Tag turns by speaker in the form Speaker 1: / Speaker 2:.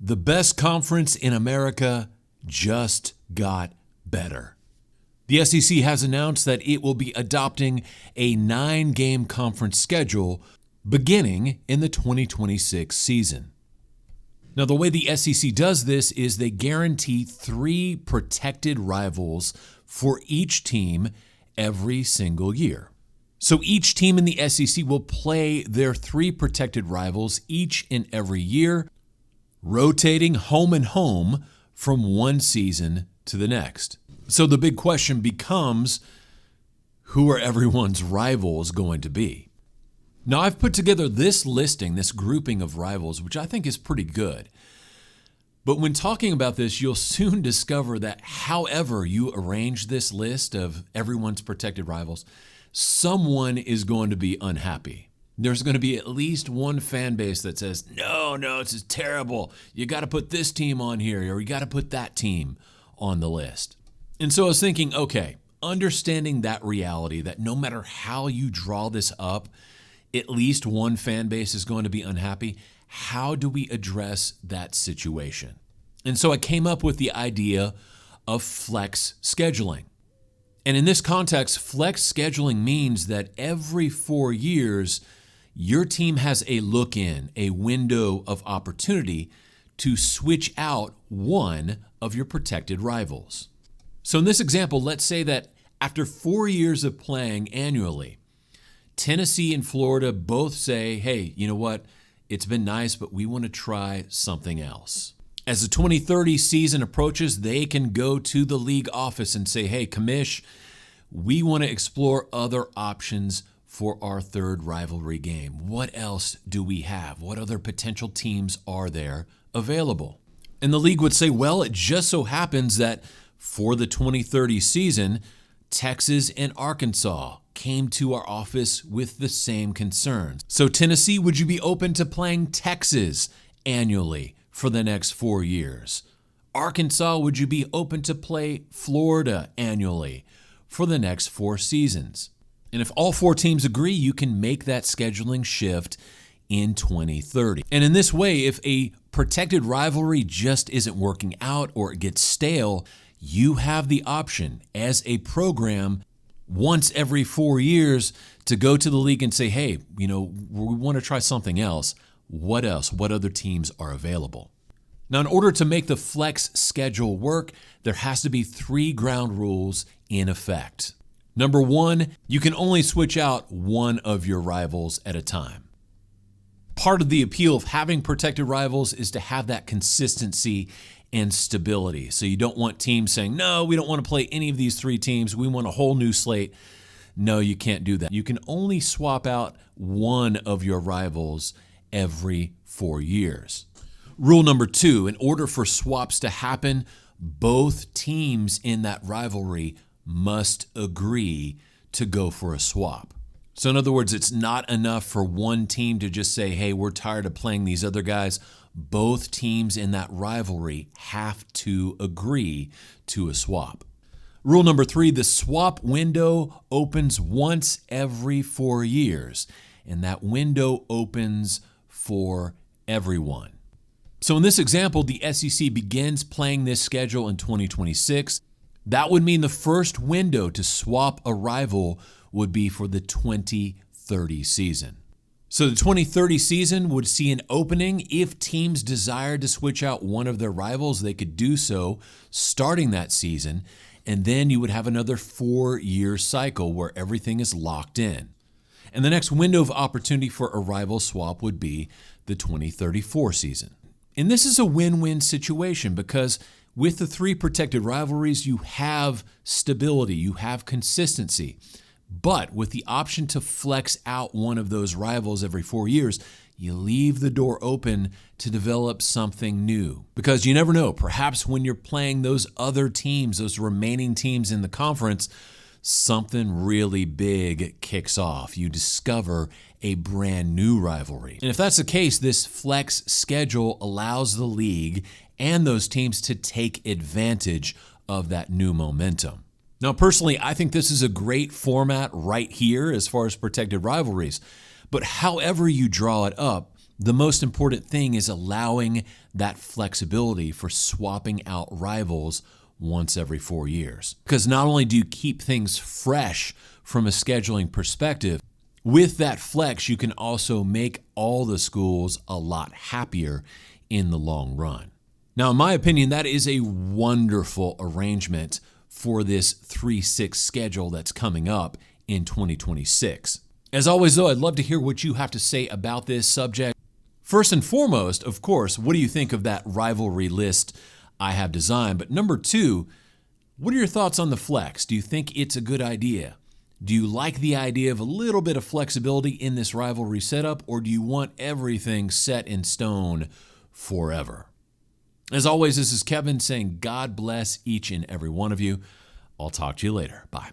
Speaker 1: The best conference in America just got better. The SEC has announced that it will be adopting a 9-game conference schedule beginning in the 2026 season. Now, the way the SEC does this is they guarantee 3 protected rivals for each team every single year. So each team in the SEC will play their 3 protected rivals each and every year, rotating home and home from one season to the next. So the big question becomes, who are everyone's rivals going to be? Now, I've put together this listing, this grouping of rivals, which I think is pretty good. But when talking about this, you'll soon discover that however you arrange this list of everyone's protected rivals, someone is going to be unhappy. There's going to be at least one fan base that says, no, this is terrible. You got to put this team on here, or you got to put that team on the list. And so I was thinking, okay, understanding that reality, that no matter how you draw this up, at least one fan base is going to be unhappy. How do we address that situation? And so I came up with the idea of flex scheduling. And in this context, flex scheduling means that every 4 years, your team has a look-in, a window of opportunity to switch out one of your protected rivals. So in this example, let's say that after 4 years of playing annually, Tennessee and Florida both say, hey, you know what? It's been nice, but we want to try something else. As the 2030 season approaches, they can go to the league office and say, hey, commish, we want to explore other options for our 3rd rivalry game. What else do we have? What other potential teams are there available? And the league would say, well, it just so happens that for the 2030 season, Texas and Arkansas came to our office with the same concerns. So Tennessee, would you be open to playing Texas annually for the next 4 years? Arkansas, would you be open to play Florida annually for the next 4 seasons? And if all 4 teams agree, you can make that scheduling shift in 2030. And in this way, if a protected rivalry just isn't working out or it gets stale, you have the option as a program once every 4 years to go to the league and say, hey, we want to try something else. What else? What other teams are available? Now, in order to make the flex schedule work, there has to be 3 ground rules in effect. Number 1, you can only switch out one of your rivals at a time. Part of the appeal of having protected rivals is to have that consistency and stability. So you don't want teams saying, no, we don't want to play any of these 3 teams. We want a whole new slate. No, you can't do that. You can only swap out one of your rivals every 4 years. Rule number 2, in order for swaps to happen, both teams in that rivalry must agree to go for a swap. So in other words, it's not enough for one team to just say, hey, we're tired of playing these other guys. Both teams in that rivalry have to agree to a swap. Rule number 3, the swap window opens once every 4 years, and that window opens for everyone. So in this example, the SEC begins playing this schedule in 2026. That would mean the first window to swap a rival would be for the 2030 season. So the 2030 season would see an opening. If teams desired to switch out one of their rivals, they could do so starting that season. And then you would have another 4-year cycle where everything is locked in. And the next window of opportunity for a rival swap would be the 2034 season. And this is a win-win situation because with the 3 protected rivalries, you have stability, you have consistency. But with the option to flex out one of those rivals every 4 years, you leave the door open to develop something new. Because you never know, perhaps when you're playing those other teams, those remaining teams in the conference, something really big kicks off. You discover a brand new rivalry. And if that's the case, this flex schedule allows the league and those teams to take advantage of that new momentum. Now, personally, I think this is a great format right here as far as protected rivalries. But however you draw it up, The most important thing is allowing that flexibility for swapping out rivals once every 4 years. Because not only do you keep things fresh from a scheduling perspective, with that flex, you can also make all the schools a lot happier in the long run. Now, in my opinion, that is a wonderful arrangement for this 3-6 schedule that's coming up in 2026. As always, though, I'd love to hear what you have to say about this subject. First and foremost, of course, what do you think of that rivalry list I have designed? But number two, what are your thoughts on the flex? Do you think it's a good idea? Do you like the idea of a little bit of flexibility in this rivalry setup, or do you want everything set in stone forever? As always, this is Kevin saying God bless each and every one of you. I'll talk to you later. Bye.